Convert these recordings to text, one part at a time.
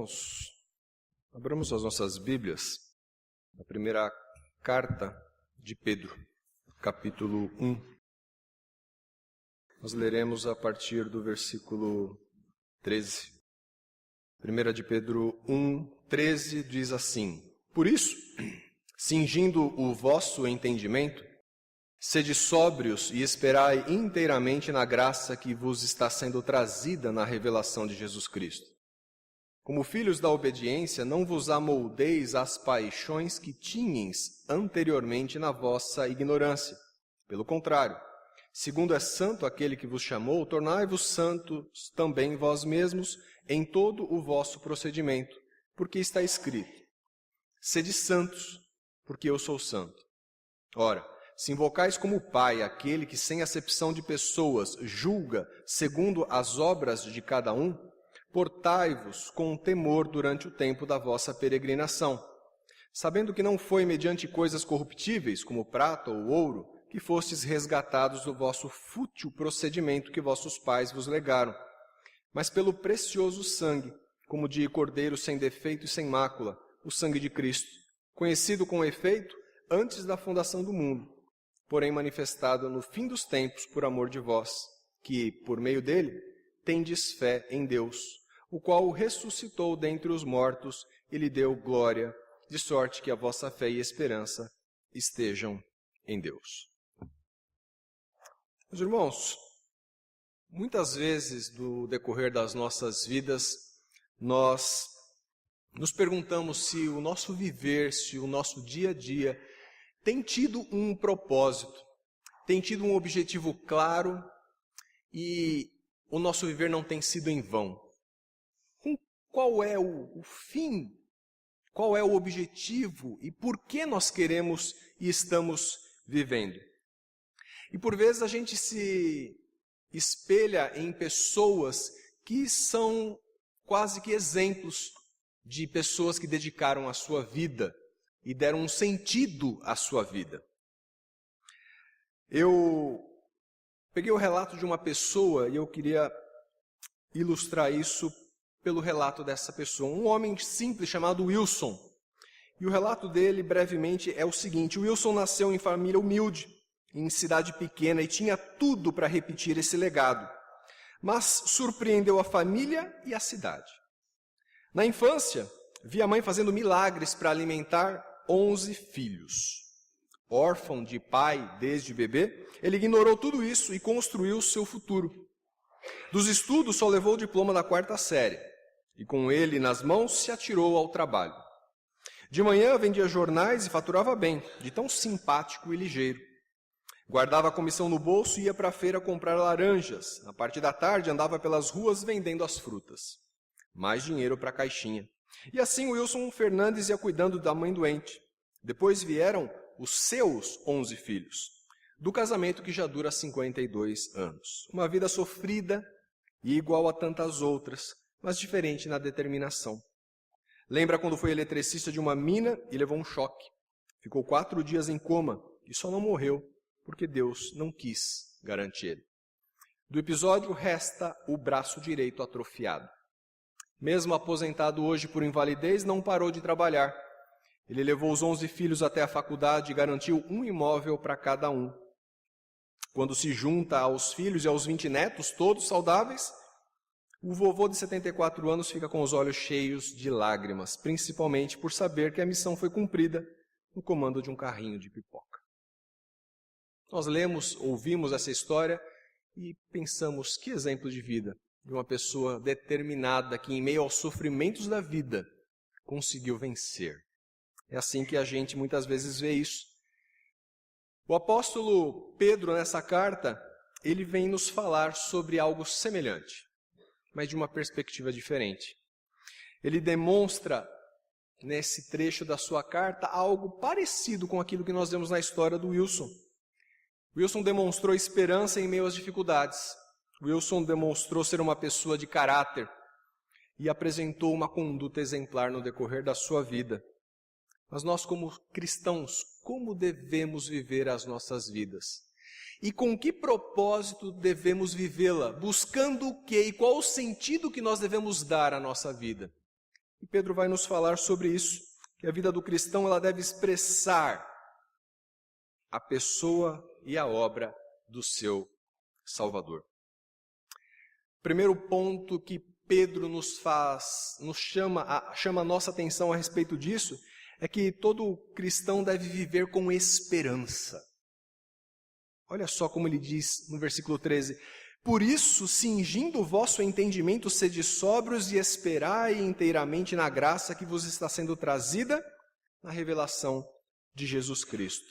irmãos, abramos as nossas Bíblias na primeira carta de Pedro, capítulo 1. Nós leremos a partir do versículo 13. 1 de Pedro 1, 13 diz assim: Por isso, cingindo o vosso entendimento, sede sóbrios e esperai inteiramente na graça que vos está sendo trazida na revelação de Jesus Cristo. Como filhos da obediência, não vos amoldeis às paixões que tinhas anteriormente na vossa ignorância. Pelo contrário, segundo é santo aquele que vos chamou, tornai-vos santos também vós mesmos em todo o vosso procedimento, porque está escrito: sede santos, porque eu sou santo. Ora, se invocais como Pai aquele que sem acepção de pessoas julga segundo as obras de cada um, portai-vos com temor durante o tempo da vossa peregrinação, sabendo que não foi mediante coisas corruptíveis, como prata ou ouro, que fostes resgatados do vosso fútil procedimento que vossos pais vos legaram, mas pelo precioso sangue, como de cordeiro sem defeito e sem mácula, o sangue de Cristo, conhecido com efeito antes da fundação do mundo, porém manifestado no fim dos tempos por amor de vós, que, por meio dele, tendes fé em Deus, o qual o ressuscitou dentre os mortos e lhe deu glória, de sorte que a vossa fé e esperança estejam em Deus. Meus irmãos, muitas vezes no decorrer das nossas vidas, nós nos perguntamos se o nosso viver, se o nosso dia a dia tem tido um propósito, tem tido um objetivo claro e o nosso viver não tem sido em vão. Qual é o fim? Qual é o objetivo? E por que nós queremos e estamos vivendo? E por vezes a gente se espelha em pessoas que são quase que exemplos de pessoas que dedicaram a sua vida e deram um sentido à sua vida. Eu peguei o relato de uma pessoa e eu queria ilustrar isso pelo relato dessa pessoa. Um homem simples chamado Wilson. E o relato dele, brevemente, é o seguinte: o Wilson nasceu em família humilde, em cidade pequena, e tinha tudo para repetir esse legado. Mas surpreendeu a família e a cidade. Na infância, via a mãe fazendo milagres para alimentar 11 filhos. Órfão de pai desde bebê, ele ignorou tudo isso e construiu seu futuro. Dos estudos, só levou o diploma da 4ª série, e com ele nas mãos se atirou ao trabalho. De manhã vendia jornais e faturava bem, de tão simpático e ligeiro. Guardava a comissão no bolso e ia para a feira comprar laranjas. Na parte da tarde andava pelas ruas vendendo as frutas. Mais dinheiro para a caixinha. E assim Wilson Fernandes ia cuidando da mãe doente. Depois vieram os seus 11 filhos, do casamento que já dura 52 anos. Uma vida sofrida e igual a tantas outras, mas diferente na determinação. Lembra quando foi eletricista de uma mina e levou um choque. Ficou 4 dias em coma e só não morreu porque Deus não quis garantir ele. Do episódio resta o braço direito atrofiado. Mesmo aposentado hoje por invalidez, não parou de trabalhar. Ele levou os 11 filhos até a faculdade e garantiu um imóvel para cada um. Quando se junta aos filhos e aos 20 netos, todos saudáveis, o vovô de 74 anos fica com os olhos cheios de lágrimas, principalmente por saber que a missão foi cumprida no comando de um carrinho de pipoca. Nós ouvimos essa história e pensamos: que exemplo de vida de uma pessoa determinada que, em meio aos sofrimentos da vida, conseguiu vencer. É assim que a gente muitas vezes vê isso. O apóstolo Pedro, nessa carta, ele vem nos falar sobre algo semelhante, mas de uma perspectiva diferente. Ele demonstra, nesse trecho da sua carta, algo parecido com aquilo que nós vemos na história do Wilson. Wilson demonstrou esperança em meio às dificuldades. Wilson demonstrou ser uma pessoa de caráter e apresentou uma conduta exemplar no decorrer da sua vida. Mas nós, como cristãos, como devemos viver as nossas vidas? E com que propósito devemos vivê-la? Buscando o quê? E qual o sentido que nós devemos dar à nossa vida? E Pedro vai nos falar sobre isso, que a vida do cristão ela deve expressar a pessoa e a obra do seu Salvador. Primeiro ponto que Pedro chama a nossa atenção a respeito disso, é que todo cristão deve viver com esperança. Olha só como ele diz no versículo 13: por isso, cingindo o vosso entendimento, sede sóbrios e esperai inteiramente na graça que vos está sendo trazida na revelação de Jesus Cristo.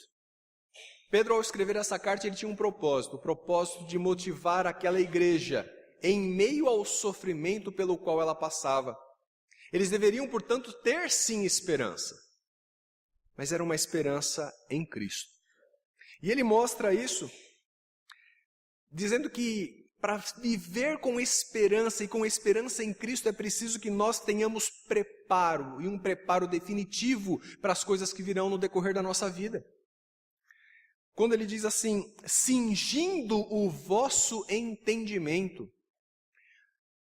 Pedro, ao escrever essa carta, ele tinha um propósito, o propósito de motivar aquela igreja em meio ao sofrimento pelo qual ela passava. Eles deveriam, portanto, ter sim esperança, mas era uma esperança em Cristo. E ele mostra isso dizendo que para viver com esperança e com esperança em Cristo é preciso que nós tenhamos preparo, e um preparo definitivo para as coisas que virão no decorrer da nossa vida. Quando ele diz assim, cingindo o vosso entendimento,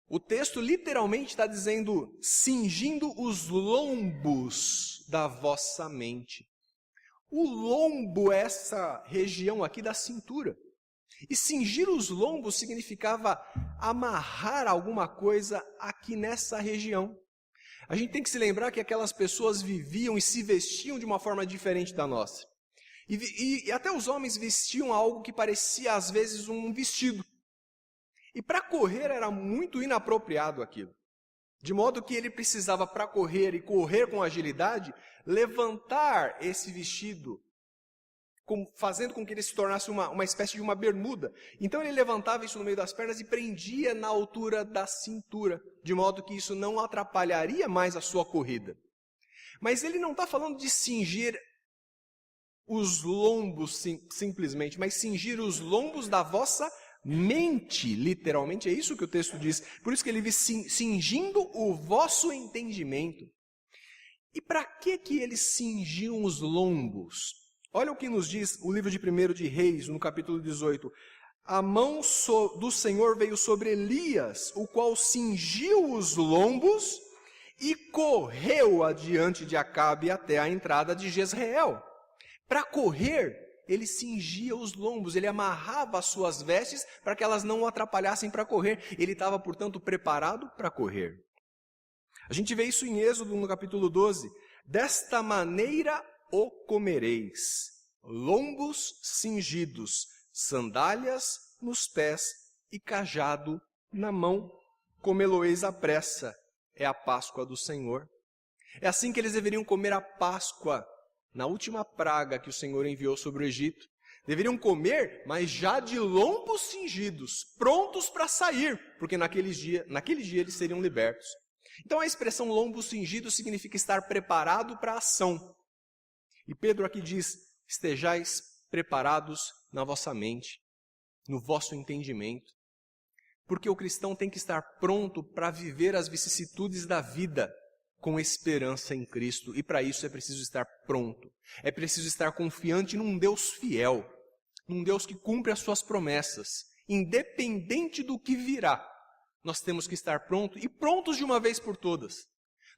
o texto literalmente está dizendo, cingindo os lombos da vossa mente. O lombo é essa região aqui da cintura. E cingir os lombos significava amarrar alguma coisa aqui nessa região. A gente tem que se lembrar que aquelas pessoas viviam e se vestiam de uma forma diferente da nossa. E até os homens vestiam algo que parecia às vezes um vestido. E para correr era muito inapropriado aquilo. De modo que ele precisava, para correr e correr com agilidade, levantar esse vestido, fazendo com que ele se tornasse uma espécie de uma bermuda. Então ele levantava isso no meio das pernas e prendia na altura da cintura, de modo que isso não atrapalharia mais a sua corrida. Mas ele não está falando de cingir os lombos simplesmente, mas cingir os lombos da vossa mente, literalmente, é isso que o texto diz. Por isso que ele diz, cingindo o vosso entendimento. E para que eles cingiam os lombos? Olha o que nos diz o livro de 1 de Reis, no capítulo 18. A mão do Senhor veio sobre Elias, o qual cingiu os lombos e correu adiante de Acabe até a entrada de Jezreel. Para correr, ele cingia os lombos, ele amarrava as suas vestes para que elas não o atrapalhassem para correr. Ele estava, portanto, preparado para correr. A gente vê isso em Êxodo, no capítulo 12. Desta maneira o comereis, lombos cingidos, sandálias nos pés e cajado na mão, comê-lo-eis à pressa. É a Páscoa do Senhor. É assim que eles deveriam comer a Páscoa, na última praga que o Senhor enviou sobre o Egito. Deveriam comer, mas já de lombos cingidos, prontos para sair, porque naquele dia eles seriam libertos. Então a expressão lombo cingido significa estar preparado para a ação. E Pedro aqui diz, estejais preparados na vossa mente, no vosso entendimento. Porque o cristão tem que estar pronto para viver as vicissitudes da vida, com esperança em Cristo, e para isso é preciso estar pronto. É preciso estar confiante num Deus fiel, num Deus que cumpre as suas promessas, independente do que virá. Nós temos que estar prontos, e prontos de uma vez por todas.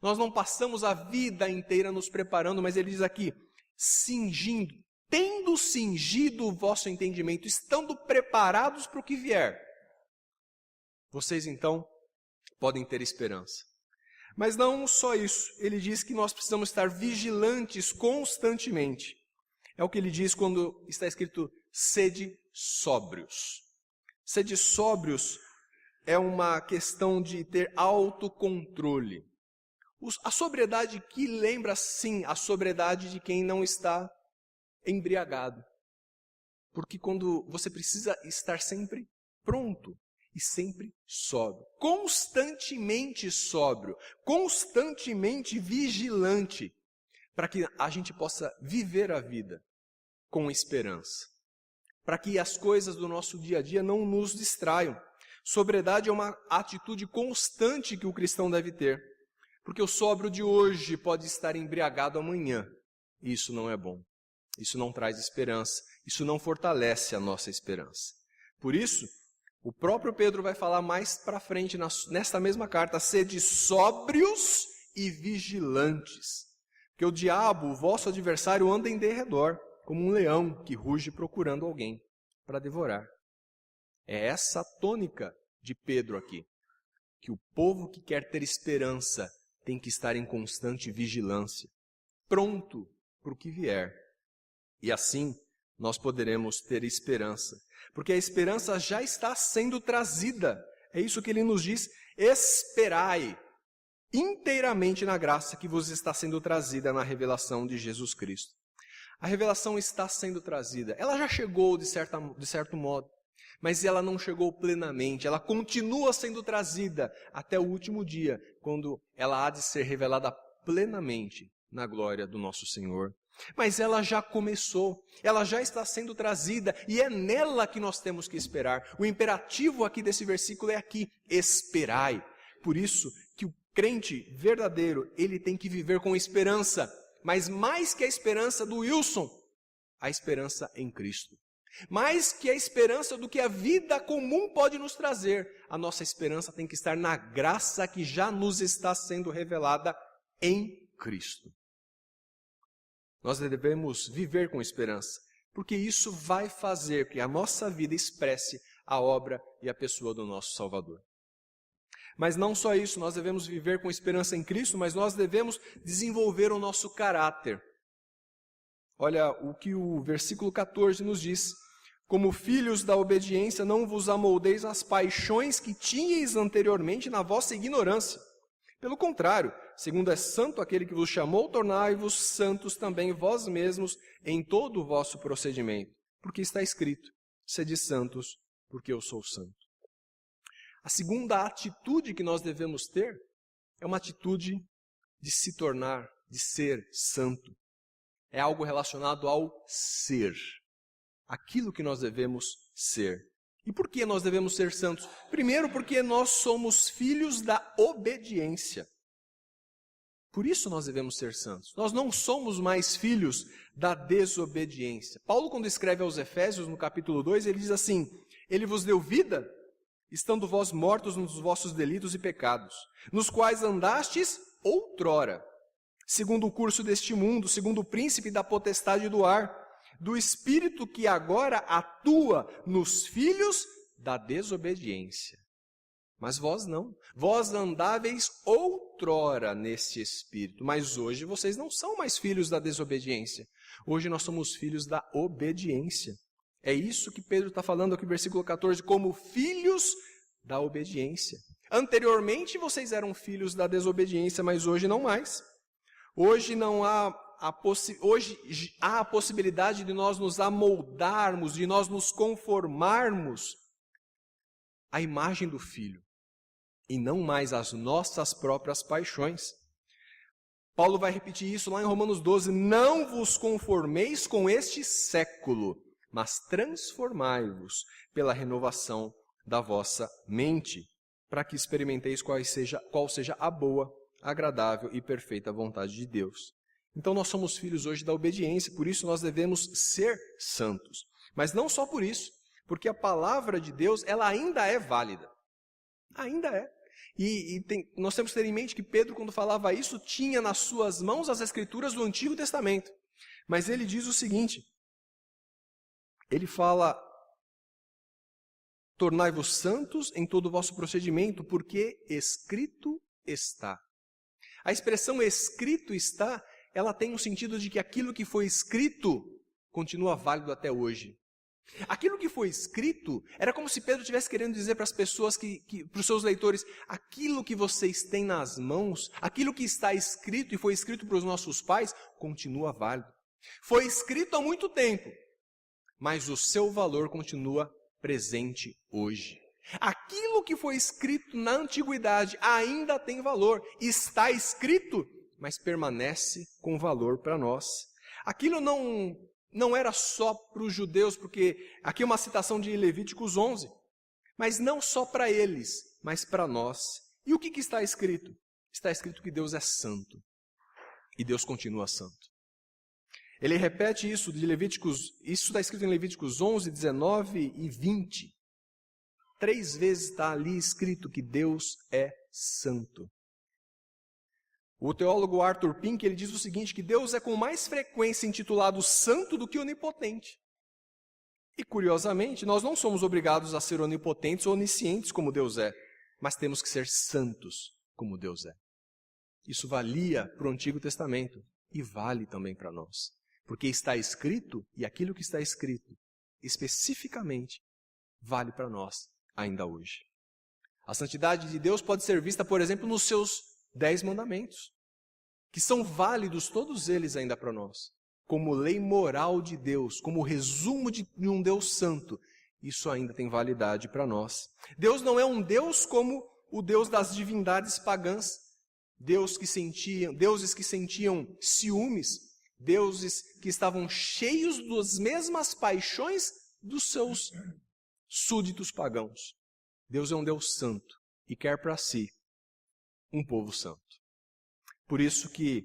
Nós não passamos a vida inteira nos preparando, mas ele diz aqui, cingindo, tendo cingido o vosso entendimento, estando preparados para o que vier. Vocês então podem ter esperança. Mas não só isso, ele diz que nós precisamos estar vigilantes constantemente. É o que ele diz quando está escrito, sede sóbrios. Sede sóbrios é uma questão de ter autocontrole. A sobriedade que lembra, sim, a sobriedade de quem não está embriagado. Porque quando você precisa estar sempre pronto, e sempre sóbrio, constantemente vigilante, para que a gente possa viver a vida com esperança, para que as coisas do nosso dia a dia não nos distraiam. Sobriedade é uma atitude constante que o cristão deve ter, porque o sóbrio de hoje pode estar embriagado amanhã, e isso não é bom, isso não traz esperança, isso não fortalece a nossa esperança. Por isso, o próprio Pedro vai falar mais para frente, nesta mesma carta, sede sóbrios e vigilantes, porque o diabo, o vosso adversário, anda em derredor, como um leão que ruge procurando alguém para devorar. É essa a tônica de Pedro aqui, que o povo que quer ter esperança tem que estar em constante vigilância, pronto para o que vier. E assim nós poderemos ter esperança, porque a esperança já está sendo trazida. É isso que ele nos diz: esperai inteiramente na graça que vos está sendo trazida na revelação de Jesus Cristo. A revelação está sendo trazida. Ela já chegou de certo modo, mas ela não chegou plenamente. Ela continua sendo trazida até o último dia, quando ela há de ser revelada plenamente na glória do nosso Senhor. Mas ela já começou, ela já está sendo trazida e é nela que nós temos que esperar. O imperativo aqui desse versículo é aqui: esperai. Por isso que o crente verdadeiro, ele tem que viver com esperança, mas mais que a esperança do Wilson, a esperança em Cristo. Mais que a esperança do que a vida comum pode nos trazer, a nossa esperança tem que estar na graça que já nos está sendo revelada em Cristo. Nós devemos viver com esperança, porque isso vai fazer que a nossa vida expresse a obra e a pessoa do nosso Salvador. Mas não só isso, nós devemos viver com esperança em Cristo, mas nós devemos desenvolver o nosso caráter. Olha o que o versículo 14 nos diz: como filhos da obediência, não vos amoldeis às paixões que tinhais anteriormente na vossa ignorância. Pelo contrário, segundo é santo aquele que vos chamou, tornai-vos santos também vós mesmos em todo o vosso procedimento. Porque está escrito: sede santos, porque eu sou santo. A segunda atitude que nós devemos ter é uma atitude de se tornar, de ser santo. É algo relacionado ao ser, aquilo que nós devemos ser. E por que nós devemos ser santos? Primeiro, porque nós somos filhos da obediência. Por isso nós devemos ser santos. Nós não somos mais filhos da desobediência. Paulo, quando escreve aos Efésios, no capítulo 2, ele diz assim: ele vos deu vida, estando vós mortos nos vossos delitos e pecados, nos quais andastes outrora, segundo o curso deste mundo, segundo o príncipe da potestade do ar, do espírito que agora atua nos filhos da desobediência. Mas vós não. Vós andáveis outrora nesse espírito, mas hoje vocês não são mais filhos da desobediência. Hoje nós somos filhos da obediência. É isso que Pedro está falando aqui no versículo 14, como filhos da obediência. Anteriormente vocês eram filhos da desobediência, mas hoje não mais. Hoje há a possibilidade de nós nos amoldarmos, de nós nos conformarmos à imagem do Filho, e não mais às nossas próprias paixões. Paulo vai repetir isso lá em Romanos 12, não vos conformeis com este século, mas transformai-vos pela renovação da vossa mente, para que experimenteis qual seja a boa, agradável e perfeita vontade de Deus. Então nós somos filhos hoje da obediência, por isso nós devemos ser santos. Mas não só por isso, porque a palavra de Deus, ela ainda é válida. Ainda é. Nós temos que ter em mente que Pedro, quando falava isso, tinha nas suas mãos as escrituras do Antigo Testamento. Mas ele diz o seguinte, ele fala: tornai-vos santos em todo o vosso procedimento, porque escrito está. A expressão escrito está, ela tem um sentido de que aquilo que foi escrito continua válido até hoje. Aquilo que foi escrito, era como se Pedro estivesse querendo dizer para as pessoas, para os seus leitores, aquilo que vocês têm nas mãos, aquilo que está escrito e foi escrito para os nossos pais, continua válido. Foi escrito há muito tempo, mas o seu valor continua presente hoje. Aquilo que foi escrito na antiguidade ainda tem valor, está escrito, mas permanece com valor para nós. Aquilo não era só para os judeus, porque aqui é uma citação de Levíticos 11, mas não só para eles, mas para nós. E o que está escrito? Está escrito que Deus é santo, e Deus continua santo. Ele repete isso de Levíticos, isso está escrito em Levíticos 11, 19 e 20. 3 vezes está ali escrito que Deus é santo. O teólogo Arthur Pink, ele diz o seguinte, que Deus é com mais frequência intitulado santo do que onipotente. E, curiosamente, nós não somos obrigados a ser onipotentes ou oniscientes como Deus é, mas temos que ser santos como Deus é. Isso valia para o Antigo Testamento e vale também para nós, porque está escrito, e aquilo que está escrito, especificamente, vale para nós ainda hoje. A santidade de Deus pode ser vista, por exemplo, nos seus 10 mandamentos, que são válidos todos eles ainda para nós, como lei moral de Deus, como resumo de um Deus santo. Isso ainda tem validade para nós. Deus não é um Deus como o Deus das divindades pagãs, deuses que sentiam ciúmes, deuses que estavam cheios das mesmas paixões dos seus súditos pagãos. Deus é um Deus santo e quer para si um povo santo. Por isso que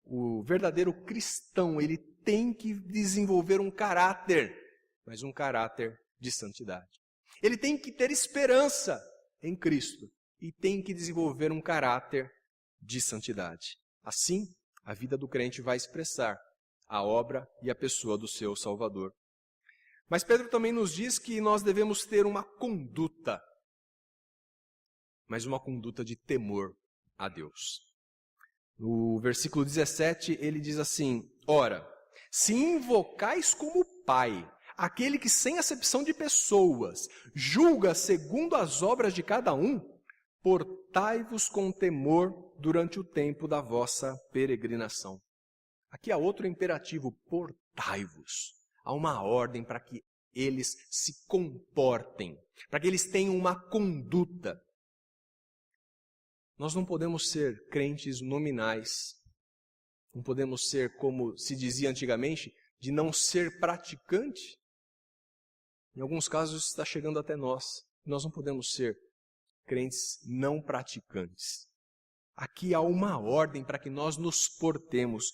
o verdadeiro cristão, ele tem que desenvolver um caráter, mas um caráter de santidade. Ele tem que ter esperança em Cristo e tem que desenvolver um caráter de santidade. Assim, a vida do crente vai expressar a obra e a pessoa do seu Salvador. Mas Pedro também nos diz que nós devemos ter uma conduta, mas uma conduta de temor a Deus. No versículo 17, ele diz assim: Ora, se invocais como Pai, aquele que sem acepção de pessoas julga segundo as obras de cada um, portai-vos com temor durante o tempo da vossa peregrinação. Aqui há outro imperativo, portai-vos. Há uma ordem para que eles se comportem, para que eles tenham uma conduta. Nós não podemos ser crentes nominais, não podemos ser, como se dizia antigamente, de não ser praticante. Em alguns casos isso está chegando até nós. Nós não podemos ser crentes não praticantes. Aqui há uma ordem para que nós nos portemos.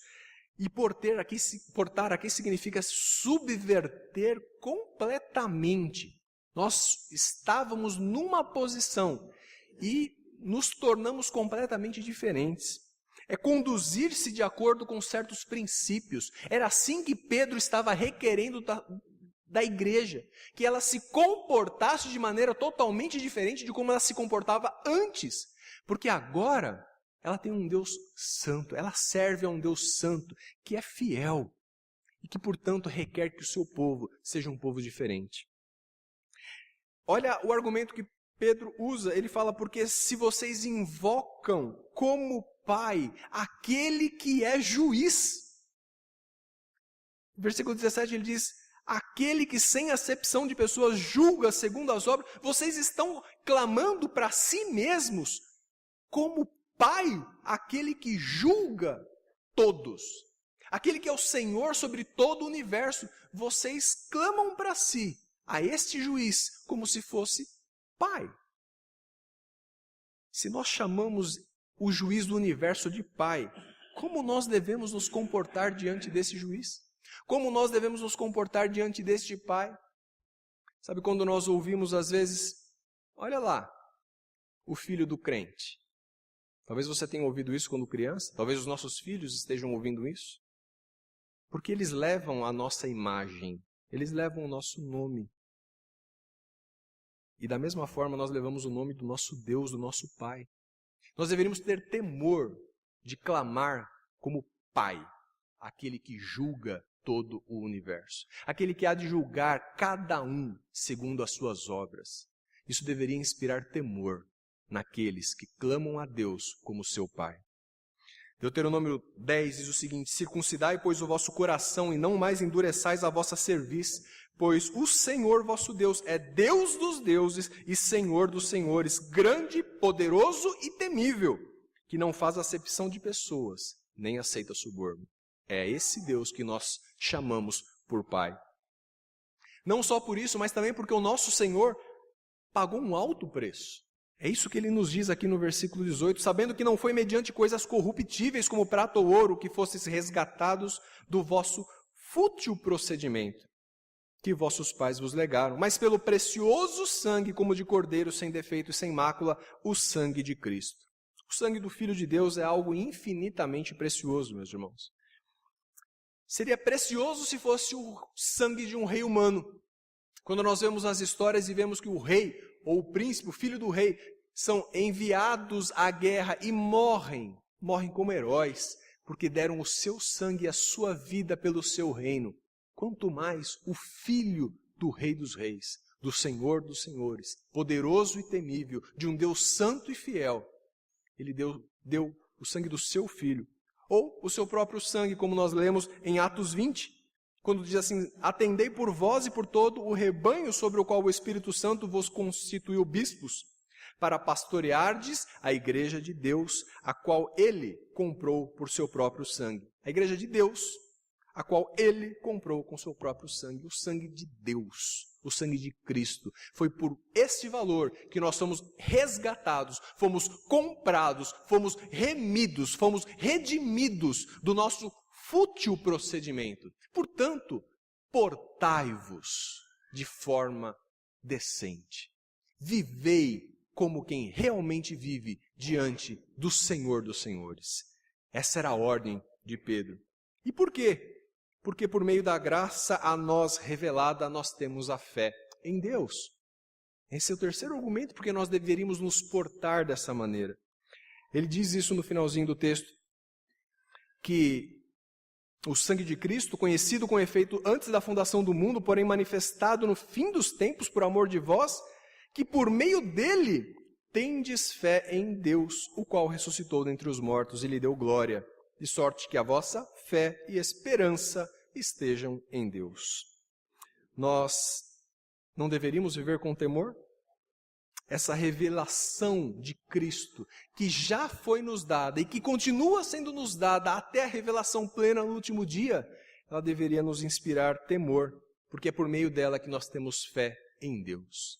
E portar aqui significa subverter completamente. Nós estávamos numa posição e nos tornamos completamente diferentes. É conduzir-se de acordo com certos princípios. Era assim que Pedro estava requerendo da igreja, que ela se comportasse de maneira totalmente diferente de como ela se comportava antes. Porque agora ela tem um Deus santo, ela serve a um Deus santo, que é fiel e que, portanto, requer que o seu povo seja um povo diferente. Olha o argumento que Pedro usa, ele fala, porque se vocês invocam como Pai aquele que é juiz. No versículo 17 ele diz, aquele que sem acepção de pessoas julga segundo as obras, vocês estão clamando para si mesmos como Pai, aquele que julga todos, aquele que é o Senhor sobre todo o universo. Vocês clamam para si, a este juiz, como se fosse Pai. Se nós chamamos o juiz do universo de Pai, como nós devemos nos comportar diante desse juiz? Como nós devemos nos comportar diante deste Pai? Sabe quando nós ouvimos às vezes, olha lá, o filho do crente. Talvez você tenha ouvido isso quando criança, talvez os nossos filhos estejam ouvindo isso. Porque eles levam a nossa imagem, eles levam o nosso nome. E da mesma forma nós levamos o nome do nosso Deus, do nosso Pai. Nós deveríamos ter temor de clamar como Pai, aquele que julga todo o universo, aquele que há de julgar cada um segundo as suas obras. Isso deveria inspirar temor naqueles que clamam a Deus como seu Pai. Deuteronômio 10 diz o seguinte, circuncidai, pois, o vosso coração e não mais endureçais a vossa cerviz, pois o Senhor vosso Deus é Deus dos deuses e Senhor dos senhores, grande, poderoso e temível, que não faz acepção de pessoas, nem aceita suborno. É esse Deus que nós chamamos por Pai. Não só por isso, mas também porque o nosso Senhor pagou um alto preço. É isso que ele nos diz aqui no versículo 18, sabendo que não foi mediante coisas corruptíveis como prata ou ouro que fosseis resgatados do vosso fútil procedimento, que vossos pais vos legaram, mas pelo precioso sangue como de cordeiro sem defeito e sem mácula, o sangue de Cristo. O sangue do Filho de Deus é algo infinitamente precioso, meus irmãos. Seria precioso se fosse o sangue de um rei humano. Quando nós vemos as histórias e vemos que o rei, ou o príncipe, o filho do rei, são enviados à guerra e morrem como heróis, porque deram o seu sangue e a sua vida pelo seu reino. Quanto mais o Filho do Rei dos Reis, do Senhor dos Senhores, poderoso e temível, de um Deus santo e fiel, ele deu o sangue do seu Filho, ou o seu próprio sangue, como nós lemos em Atos 20, quando diz assim: atendei por vós e por todo o rebanho sobre o qual o Espírito Santo vos constituiu bispos, para pastoreardes a igreja de Deus, a qual ele comprou por seu próprio sangue. A igreja de Deus, a qual ele comprou com seu próprio sangue. O sangue de Deus, o sangue de Cristo. Foi por este valor que nós somos resgatados, fomos comprados, fomos remidos, fomos redimidos do nosso fútil procedimento. Portanto, portai-vos de forma decente. Vivei como quem realmente vive diante do Senhor dos Senhores. Essa era a ordem de Pedro. E por quê? Porque por meio da graça a nós revelada, nós temos a fé em Deus. Esse é o terceiro argumento porque nós deveríamos nos portar dessa maneira. Ele diz isso no finalzinho do texto, que o sangue de Cristo, conhecido com efeito antes da fundação do mundo, porém manifestado no fim dos tempos por amor de vós, que por meio dele tendes fé em Deus, o qual ressuscitou dentre os mortos e lhe deu glória, de sorte que a vossa fé e esperança estejam em Deus. Nós não deveríamos viver com temor? Essa revelação de Cristo, que já foi nos dada e que continua sendo nos dada até a revelação plena no último dia, ela deveria nos inspirar temor, porque é por meio dela que nós temos fé em Deus.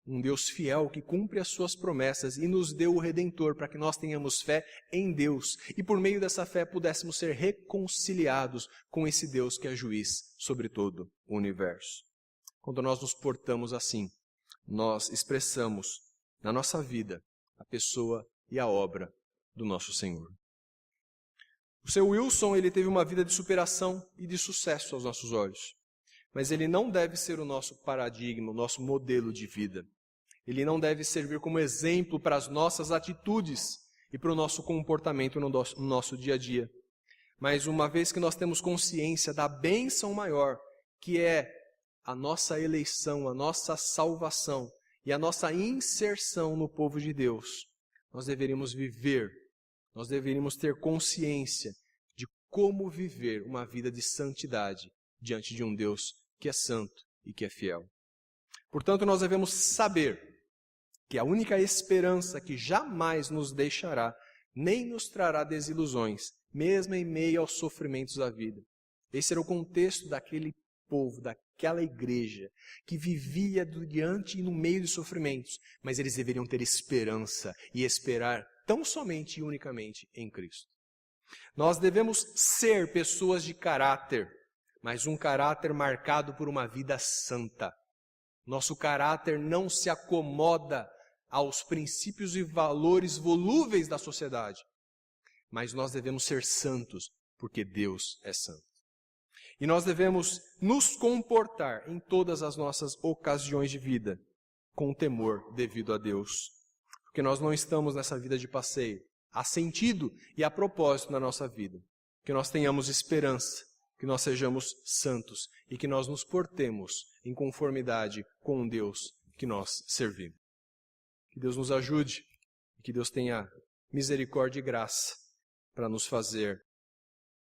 Um Deus fiel que cumpre as suas promessas e nos deu o Redentor para que nós tenhamos fé em Deus e por meio dessa fé pudéssemos ser reconciliados com esse Deus que é juiz sobre todo o universo. Quando nós nos portamos assim, nós expressamos na nossa vida a pessoa e a obra do nosso Senhor. O seu Wilson, ele teve uma vida de superação e de sucesso aos nossos olhos, mas ele não deve ser o nosso paradigma, o nosso modelo de vida. Ele não deve servir como exemplo para as nossas atitudes e para o nosso comportamento no nosso dia a dia. Mas uma vez que nós temos consciência da bênção maior, que é a nossa eleição, a nossa salvação e a nossa inserção no povo de Deus, nós deveríamos viver, nós deveríamos ter consciência de como viver uma vida de santidade diante de um Deus que é santo e que é fiel. Portanto, nós devemos saber que a única esperança que jamais nos deixará, nem nos trará desilusões, mesmo em meio aos sofrimentos da vida. Esse era o contexto daquele povo, daquela igreja, que vivia diante e no meio de sofrimentos, mas eles deveriam ter esperança e esperar tão somente e unicamente em Cristo. Nós devemos ser pessoas de caráter, mas um caráter marcado por uma vida santa. Nosso caráter não se acomoda aos princípios e valores volúveis da sociedade, mas nós devemos ser santos, porque Deus é santo. E nós devemos nos comportar em todas as nossas ocasiões de vida com temor devido a Deus, porque nós não estamos nessa vida de passeio. Há sentido e há propósito na nossa vida, que nós tenhamos esperança, que nós sejamos santos e que nós nos portemos em conformidade com o Deus que nós servimos. Que Deus nos ajude e que Deus tenha misericórdia e graça para nos fazer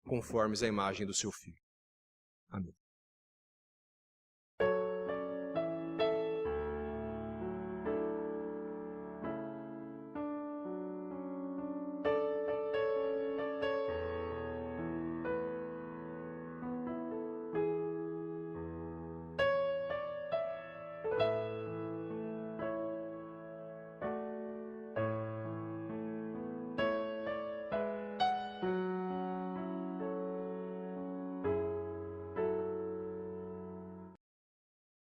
conformes à imagem do seu Filho. Amém.